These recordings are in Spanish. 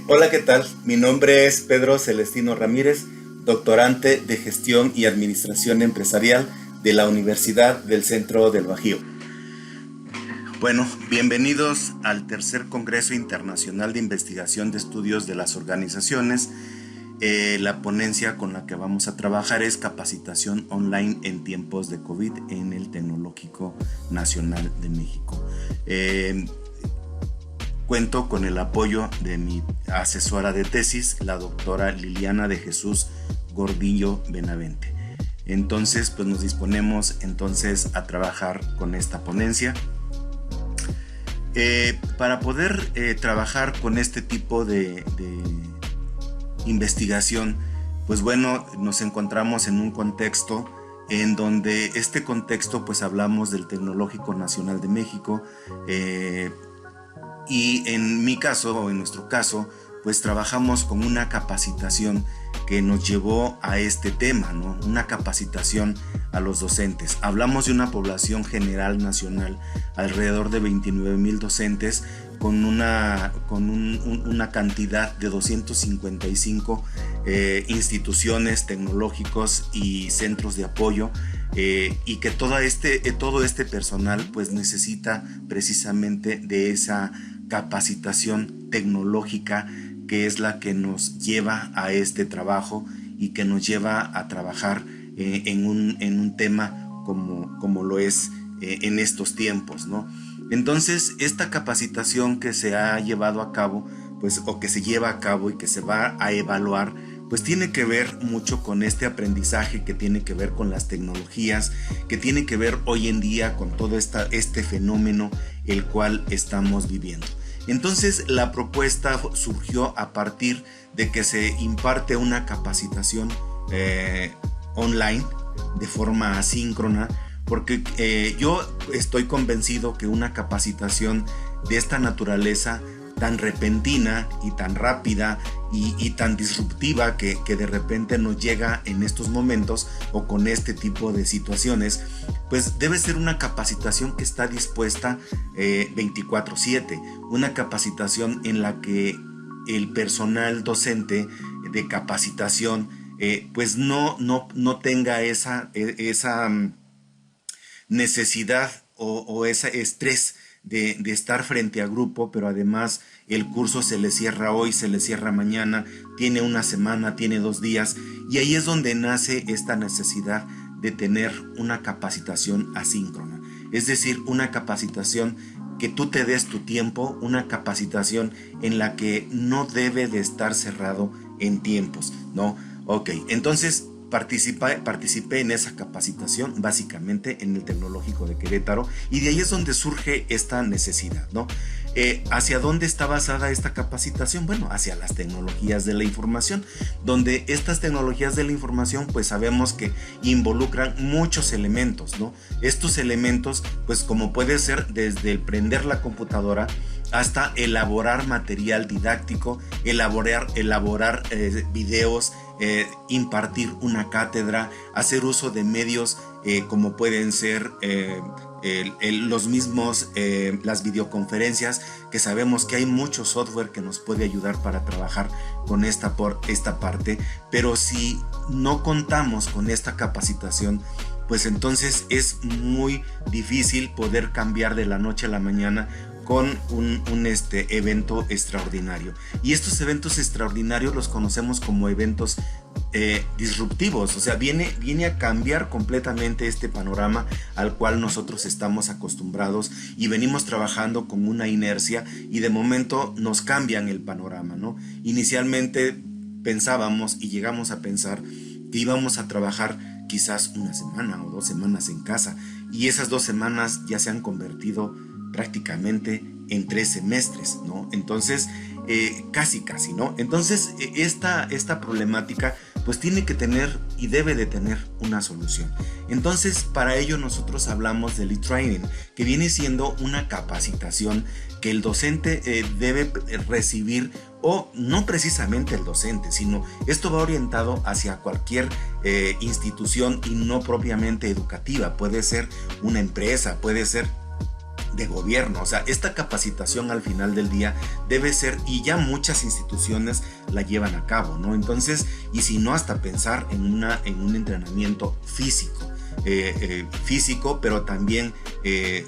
Hola, ¿qué tal? Mi nombre es Pedro Celestino Ramírez, doctorante de Gestión y Administración Empresarial de la Universidad del Centro del Bajío. Bueno, bienvenidos al tercer Congreso Internacional de Investigación de Estudios de las Organizaciones. La ponencia con la que vamos a trabajar es capacitación online en tiempos de COVID en el Tecnológico Nacional de México. Cuento con el apoyo de mi asesora de tesis, la doctora Liliana de Jesús Gordillo Benavente. Entonces, pues nos disponemos a trabajar con esta ponencia. Para poder trabajar con este tipo de investigación, pues bueno, nos encontramos en un contexto en donde este contexto, pues hablamos del Tecnológico Nacional de México, y en mi caso, o en nuestro caso, pues trabajamos con una capacitación que nos llevó a este tema, ¿no? Una capacitación a los docentes. Hablamos de una población general nacional, alrededor de 29,000 docentes, con una cantidad de 255 instituciones tecnológicos y centros de apoyo, y que todo este personal pues necesita precisamente de esa capacitación tecnológica, que es la que nos lleva a este trabajo y que nos lleva a trabajar en un tema como lo es en estos tiempos, ¿no? Entonces, esta capacitación que se ha llevado a cabo, pues, o que se lleva a cabo y que se va a evaluar, pues tiene que ver mucho con este aprendizaje, que tiene que ver con las tecnologías, que tiene que ver hoy en día con todo este fenómeno el cual estamos viviendo. Entonces, la propuesta surgió a partir de que se imparte una capacitación online de forma asíncrona, porque yo estoy convencido que una capacitación de esta naturaleza, tan repentina y tan rápida y tan disruptiva que de repente nos llega en estos momentos o con este tipo de situaciones, pues debe ser una capacitación que está dispuesta 24/7, una capacitación en la que el personal docente de capacitación pues no tenga esa necesidad o ese estrés de estar frente a grupo, pero además el curso se le cierra hoy, se le cierra mañana, tiene una semana, tiene 2 días, y ahí es donde nace esta necesidad de tener una capacitación asíncrona, es decir, una capacitación que tú te des tu tiempo, una capacitación en la que no debe de estar cerrado en tiempos, ¿no? Ok, entonces participé en esa capacitación, básicamente en el Tecnológico de Querétaro, y de ahí es donde surge esta necesidad, ¿no? ¿Hacia dónde está basada esta capacitación? Bueno, hacia las tecnologías de la información, donde estas tecnologías de la información pues sabemos que involucran muchos elementos, ¿no? Estos elementos pues como puede ser desde el prender la computadora hasta elaborar material didáctico, elaborar videos, impartir una cátedra, hacer uso de medios como pueden ser los mismos, las videoconferencias, que sabemos que hay mucho software que nos puede ayudar para trabajar con esta parte, pero si no contamos con esta capacitación, pues entonces es muy difícil poder cambiar de la noche a la mañana con un evento extraordinario. Y estos eventos extraordinarios los conocemos como eventos disruptivos, o sea, viene a cambiar completamente este panorama al cual nosotros estamos acostumbrados y venimos trabajando con una inercia, y de momento nos cambian el panorama, ¿no? Inicialmente pensábamos y llegamos a pensar que íbamos a trabajar quizás 1 semana o 2 semanas en casa, y esas 2 semanas ya se han convertido prácticamente en 3 semestres, ¿no? Entonces, casi, ¿no? Entonces, esta problemática pues tiene que tener y debe de tener una solución. Entonces, para ello nosotros hablamos del e-training, que viene siendo una capacitación que el docente debe recibir, o no precisamente el docente, sino esto va orientado hacia cualquier institución y no propiamente educativa. Puede ser una empresa, puede ser de gobierno. O sea, esta capacitación al final del día debe ser, y ya muchas instituciones la llevan a cabo, ¿no? Entonces, y si no, hasta pensar en un entrenamiento físico. Físico, pero también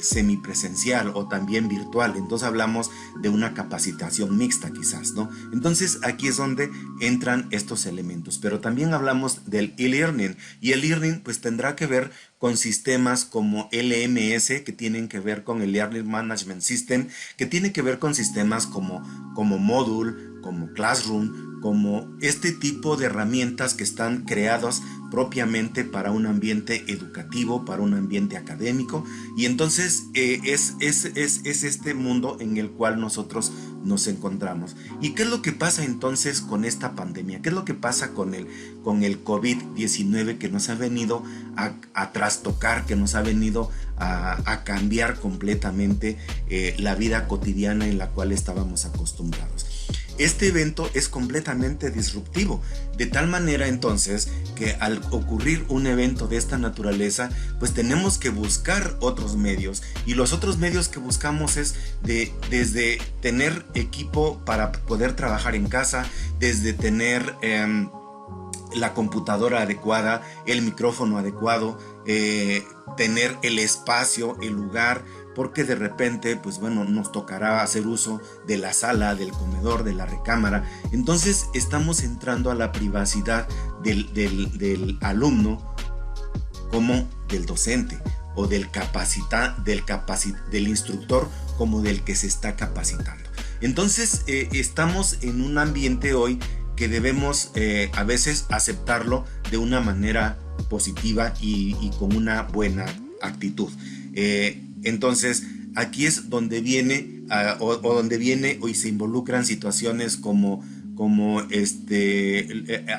semipresencial o también virtual. Entonces hablamos de una capacitación mixta quizás, ¿no? Entonces aquí es donde entran estos elementos, pero también hablamos del e-learning, y el e-learning pues tendrá que ver con sistemas como LMS, que tienen que ver con el Learning Management System, que tiene que ver con sistemas como Moodle, como Classroom, como este tipo de herramientas que están creadas propiamente para un ambiente educativo, para un ambiente académico, y entonces es este mundo en el cual nosotros nos encontramos. ¿Y qué es lo que pasa entonces con esta pandemia? ¿Qué es lo que pasa con el COVID-19 que nos ha venido a trastocar, que nos ha venido a cambiar completamente la vida cotidiana en la cual estábamos acostumbrados? Este evento es completamente disruptivo, de tal manera entonces que al ocurrir un evento de esta naturaleza, pues tenemos que buscar otros medios, y los otros medios que buscamos es desde tener equipo para poder trabajar en casa, desde tener la computadora adecuada, el micrófono adecuado, tener el espacio, el lugar, porque de repente, pues bueno, nos tocará hacer uso de la sala, del comedor, de la recámara. Entonces estamos entrando a la privacidad del alumno como del docente, o del instructor como del que se está capacitando. Entonces estamos en un ambiente hoy que debemos a veces aceptarlo de una manera positiva y con una buena actitud. Entonces aquí es donde viene donde viene y se involucran situaciones como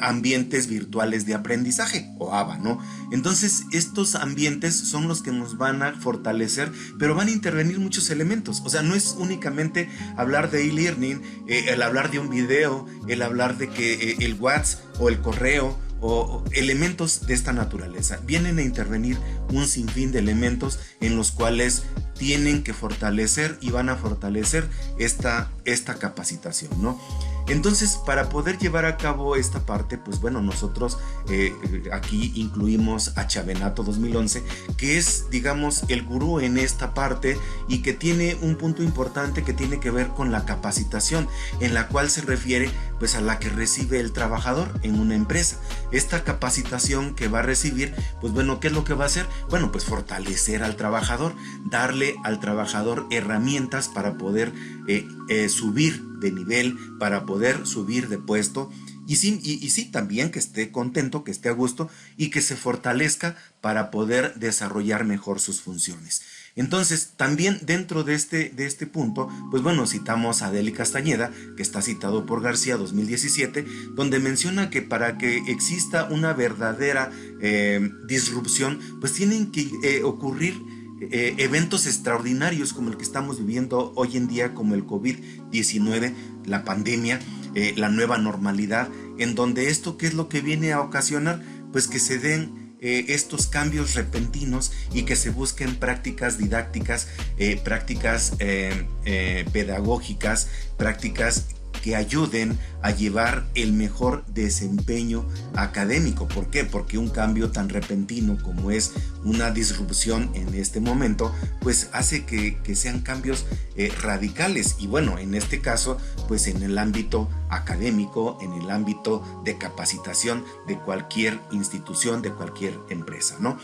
ambientes virtuales de aprendizaje, o ABA, ¿no? Entonces estos ambientes son los que nos van a fortalecer, pero van a intervenir muchos elementos. O sea, no es únicamente hablar de e-learning, el hablar de un video, el hablar de que el WhatsApp o el correo o elementos de esta naturaleza. Vienen a intervenir un sinfín de elementos en los cuales tienen que fortalecer y van a fortalecer esta capacitación, ¿no? Entonces, para poder llevar a cabo esta parte, pues bueno, nosotros aquí incluimos a Chavenato 2011, que es, digamos, el gurú en esta parte, y que tiene un punto importante que tiene que ver con la capacitación, en la cual se refiere pues a la que recibe el trabajador en una empresa. Esta capacitación que va a recibir, pues bueno, ¿qué es lo que va a hacer? Bueno, pues fortalecer al trabajador, darle al trabajador herramientas para poder subir de nivel, para poder subir de puesto, y sí, también que esté contento, que esté a gusto, y que se fortalezca para poder desarrollar mejor sus funciones. Entonces, también dentro de este punto, pues bueno, citamos a Adely Castañeda, que está citado por García 2017, donde menciona que para que exista una verdadera disrupción, pues tienen que ocurrir eventos extraordinarios como el que estamos viviendo hoy en día, como el COVID-19, la pandemia, la nueva normalidad, en donde esto, ¿qué es lo que viene a ocasionar? Pues que se den estos cambios repentinos y que se busquen prácticas didácticas, prácticas pedagógicas, prácticas que ayuden a llevar el mejor desempeño académico. ¿Por qué? Porque un cambio tan repentino como es una disrupción en este momento, pues hace que sean cambios radicales, y bueno, en este caso, pues en el ámbito académico, en el ámbito de capacitación de cualquier institución, de cualquier empresa, ¿no?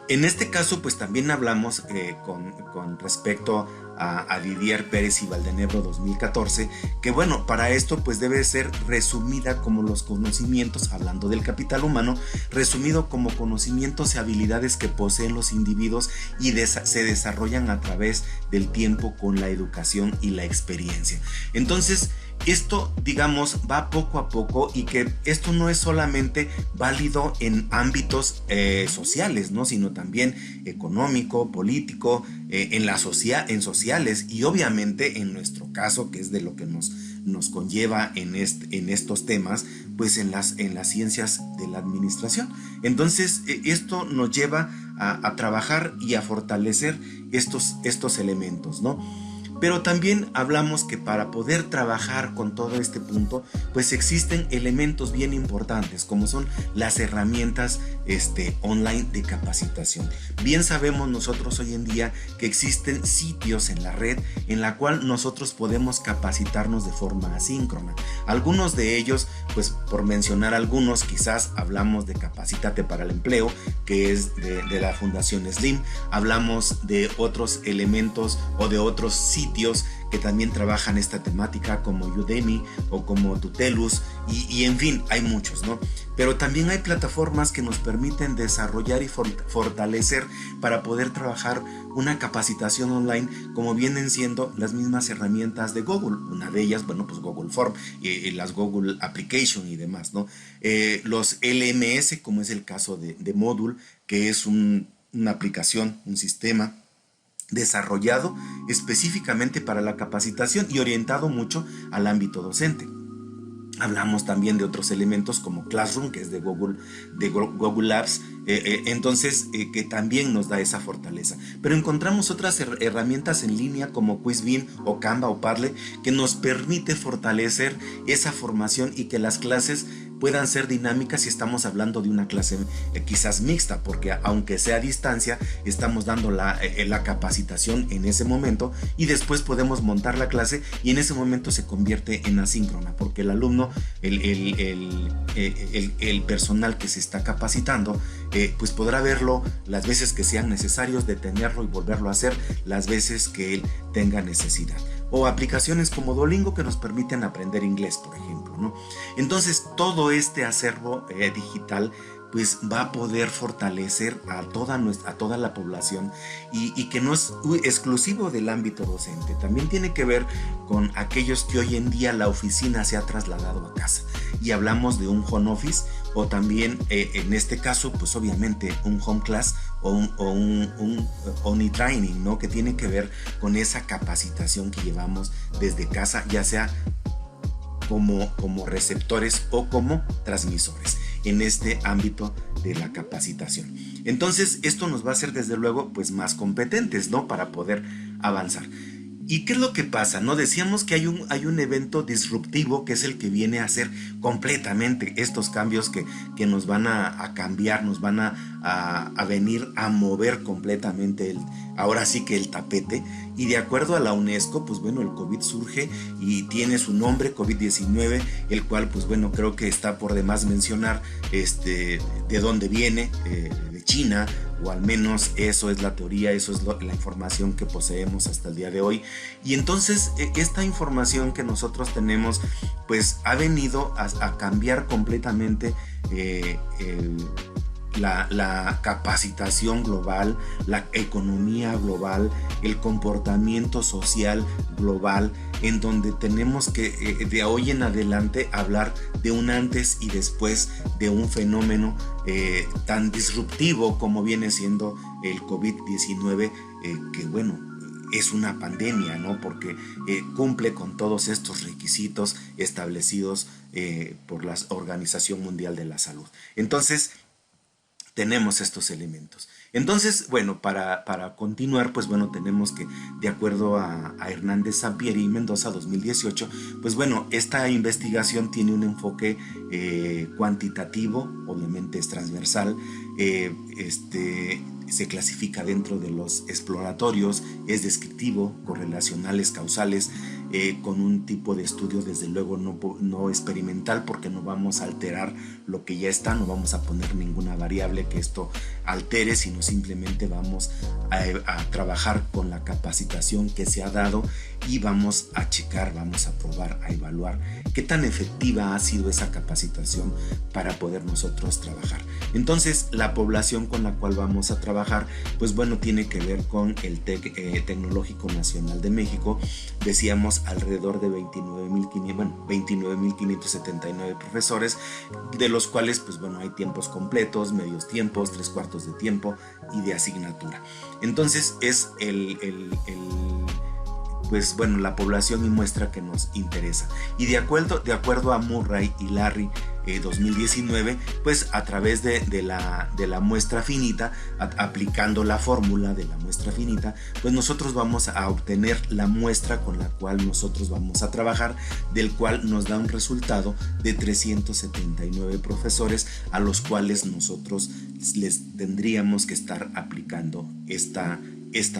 En este caso, pues también hablamos con respecto a Didier Pérez y Valdenebro 2014, que bueno, para esto pues debe ser resumida como los conocimientos, hablando del capital humano, resumido como conocimientos y habilidades que poseen los individuos y se desarrollan a través del tiempo con la educación y la experiencia. Entonces, esto, digamos, va poco a poco, y que esto no es solamente válido en ámbitos sociales, ¿no? Sino también económico, político, en sociales, y obviamente en nuestro caso, que es de lo que nos conlleva en estos temas, pues en las ciencias de la administración. Entonces, esto nos lleva a trabajar y a fortalecer estos elementos, ¿no? Pero también hablamos que para poder trabajar con todo este punto, pues existen elementos bien importantes, como son las herramientas online de capacitación. Bien sabemos nosotros hoy en día que existen sitios en la red en la cual nosotros podemos capacitarnos de forma asíncrona. Algunos de ellos, pues por mencionar algunos, quizás hablamos de Capacítate para el Empleo, que es de la Fundación Slim. Hablamos de otros elementos o de otros sitios que también trabajan esta temática, como Udemy o como Tutelus, y en fin, hay muchos, ¿no? Pero también hay plataformas que nos permiten desarrollar y fortalecer para poder trabajar una capacitación online, como vienen siendo las mismas herramientas de Google. Una de ellas, bueno, pues Google Form, las Google Application y demás, ¿no? Los LMS, como es el caso de Moodle, que es una aplicación, un sistema desarrollado específicamente para la capacitación y orientado mucho al ámbito docente. Hablamos también de otros elementos como Classroom, que es de Google Labs, entonces que también nos da esa fortaleza. Pero encontramos otras herramientas en línea como Quizbeam o Canva o Padlet, que nos permite fortalecer esa formación y que las clases puedan ser dinámicas si estamos hablando de una clase quizás mixta, porque aunque sea a distancia, estamos dando la capacitación en ese momento y después podemos montar la clase y en ese momento se convierte en asíncrona, porque el alumno, el personal que se está capacitando, pues podrá verlo las veces que sean necesarios, detenerlo y volverlo a hacer las veces que él tenga necesidad. O aplicaciones como Duolingo que nos permiten aprender inglés, por ejemplo, ¿no? Entonces, todo este acervo digital pues va a poder fortalecer a toda la población y que no es exclusivo del ámbito docente. También tiene que ver con aquellos que hoy en día la oficina se ha trasladado a casa y hablamos de un home office o también en este caso pues obviamente un home class o un OmniTraining, ¿no? Que tiene que ver con esa capacitación que llevamos desde casa, ya sea como receptores o como transmisores en este ámbito de la capacitación. Entonces esto nos va a hacer desde luego pues más competentes, ¿no? Para poder avanzar. ¿Y qué es lo que pasa? ¿No? Decíamos que hay un evento disruptivo que es el que viene a hacer completamente estos cambios que nos van a cambiar, nos van a venir a mover completamente ahora sí que el tapete. Y de acuerdo a la UNESCO, pues bueno, el COVID surge y tiene su nombre, COVID-19, el cual pues bueno, creo que está por demás mencionar de dónde viene, de China, o al menos eso es la teoría, eso es la información que poseemos hasta el día de hoy. Y entonces esta información que nosotros tenemos pues ha venido a cambiar completamente la capacitación global, la economía global, el comportamiento social global, en donde tenemos que de hoy en adelante hablar de un antes y después de un fenómeno tan disruptivo como viene siendo el COVID-19, que bueno, es una pandemia, ¿no? Porque cumple con todos estos requisitos establecidos por la Organización Mundial de la Salud. Entonces, tenemos estos elementos. Entonces, bueno, para continuar, pues bueno, tenemos que, de acuerdo a Hernández Sampieri y Mendoza 2018, pues bueno, esta investigación tiene un enfoque cuantitativo, obviamente es transversal, se clasifica dentro de los exploratorios, es descriptivo, correlacionales, causales, con un tipo de estudio desde luego no experimental, porque no vamos a alterar lo que ya está, no vamos a poner ninguna variable que esto altere, sino simplemente vamos a trabajar con la capacitación que se ha dado y vamos a checar, vamos a probar, a evaluar qué tan efectiva ha sido esa capacitación para poder nosotros trabajar. Entonces, la población con la cual vamos a trabajar, pues bueno, tiene que ver con el Tecnológico Nacional de México. Decíamos alrededor de 29.579 profesores, de los cuales, pues bueno, hay tiempos completos, medios tiempos, 3/4 de tiempo y de asignatura. Entonces, es pues bueno, la población y muestra que nos interesa. Y de acuerdo a Murray y Larry 2019, pues a través de la muestra finita, aplicando la fórmula de la muestra finita, pues nosotros vamos a obtener la muestra con la cual nosotros vamos a trabajar, del cual nos da un resultado de 379 profesores a los cuales nosotros les tendríamos que estar aplicando esta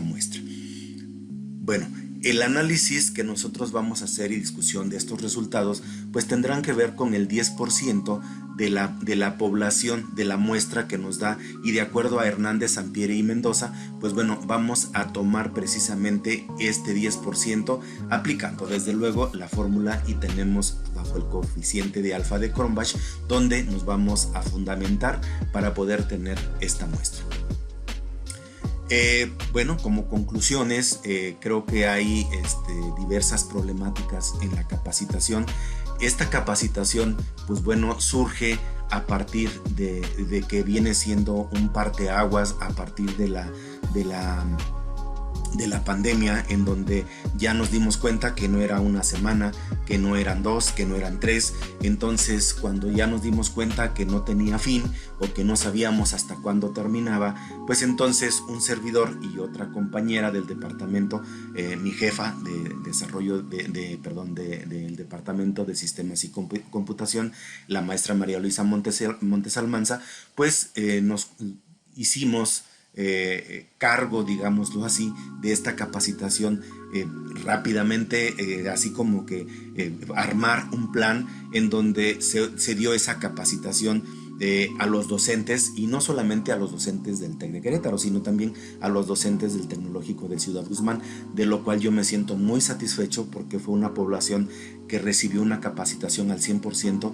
muestra. Bueno, el análisis que nosotros vamos a hacer y discusión de estos resultados pues tendrán que ver con el 10% de la población de la muestra que nos da, y de acuerdo a Hernández, Sampieri y Mendoza, pues bueno, vamos a tomar precisamente este 10% aplicando desde luego la fórmula, y tenemos bajo el coeficiente de alfa de Cronbach donde nos vamos a fundamentar para poder tener esta muestra. Bueno, como conclusiones, creo que hay diversas problemáticas en la capacitación. Esta capacitación, pues bueno, surge a partir de que viene siendo un parteaguas a partir de la pandemia, en donde ya nos dimos cuenta que no era una semana, que no eran 2, que no eran 3. Entonces, cuando ya nos dimos cuenta que no tenía fin o que no sabíamos hasta cuándo terminaba, pues entonces un servidor y otra compañera del departamento, mi jefa de desarrollo del departamento de sistemas y computación, la maestra María Luisa Montes Almanza, pues nos hicimos cargo, digámoslo así, de esta capacitación rápidamente, así como que armar un plan en donde se dio esa capacitación a los docentes, y no solamente a los docentes del TEC de Querétaro, sino también a los docentes del Tecnológico de Ciudad Guzmán, de lo cual yo me siento muy satisfecho porque fue una población que recibió una capacitación al 100%,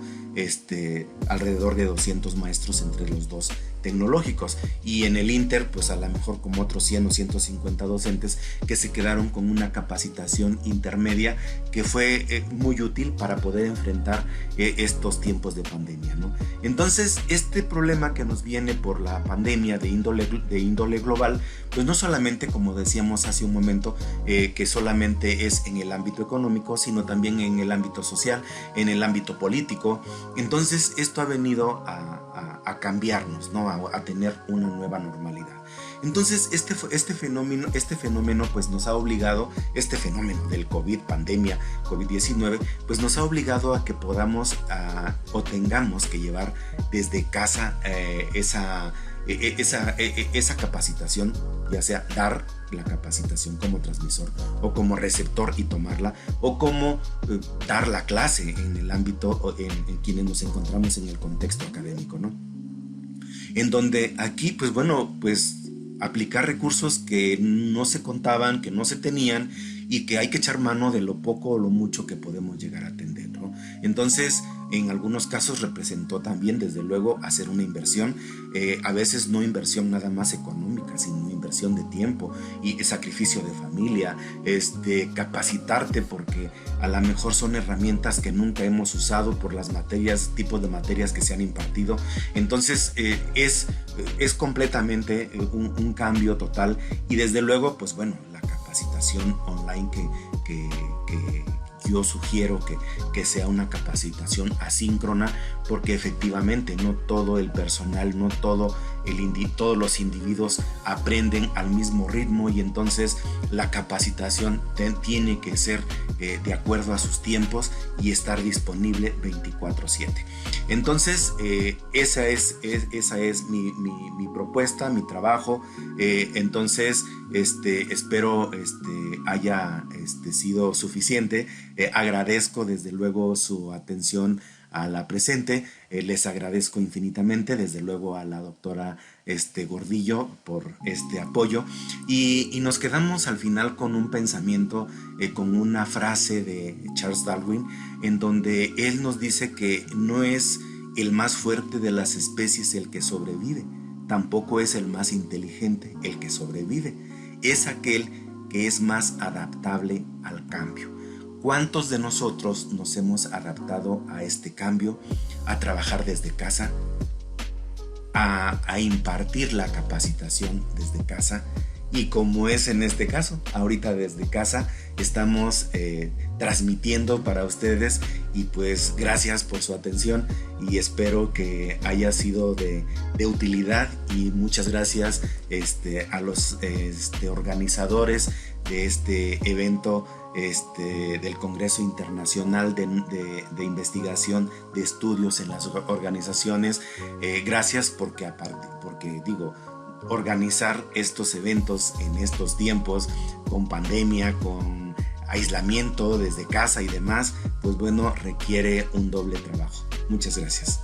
alrededor de 200 maestros entre los dos tecnológicos, y en el Inter pues a lo mejor como otros 100 o 150 docentes que se quedaron con una capacitación intermedia que fue muy útil para poder enfrentar estos tiempos de pandemia, ¿no? Entonces, este problema que nos viene por la pandemia de índole global, pues no solamente, como decíamos hace un momento, que solamente es en el ámbito económico, sino también en el ámbito social, en el ámbito político. Entonces, esto ha venido a cambiarnos, ¿no? A tener una nueva normalidad. Entonces, este fenómeno pues nos ha obligado, este fenómeno del pandemia COVID-19, pues nos ha obligado a que podamos o tengamos que llevar desde casa esa capacitación, ya sea dar la capacitación como transmisor o como receptor y tomarla, o como dar la clase en el ámbito en quienes nos encontramos en el contexto académico, ¿no? En donde aquí, pues bueno, pues aplicar recursos que no se contaban, que no se tenían, y que hay que echar mano de lo poco o lo mucho que podemos llegar a atender, ¿no? Entonces, en algunos casos representó también, desde luego, hacer una inversión, a veces no inversión nada más económica, sino inversión de tiempo y sacrificio de familia, capacitarte, porque a lo mejor son herramientas que nunca hemos usado por las tipos de materias que se han impartido. Entonces, es completamente un cambio total, y desde luego, pues bueno, la capacitación online que yo sugiero que sea una capacitación asíncrona, porque efectivamente no todo el personal, no todos los individuos aprenden al mismo ritmo, y entonces la capacitación tiene que ser de acuerdo a sus tiempos y estar disponible 24/7. Entonces, esa es mi propuesta, mi trabajo. Entonces, espero haya sido suficiente. Agradezco desde luego su atención a la presente. Les agradezco infinitamente, desde luego, a la doctora Gordillo por este apoyo, y nos quedamos al final con un pensamiento, con una frase de Charles Darwin, en donde él nos dice que no es el más fuerte de las especies el que sobrevive, tampoco es el más inteligente el que sobrevive, es aquel que es más adaptable al cambio. ¿Cuántos de nosotros nos hemos adaptado a este cambio, a trabajar desde casa, a impartir la capacitación desde casa, y como es en este caso, ahorita desde casa estamos transmitiendo para ustedes, y pues gracias por su atención y espero que haya sido de utilidad, y muchas gracias a los organizadores de este evento del Congreso Internacional de Investigación de Estudios en las Organizaciones. Gracias porque digo, organizar estos eventos en estos tiempos con pandemia, con aislamiento desde casa y demás, pues bueno, requiere un doble trabajo. Muchas gracias.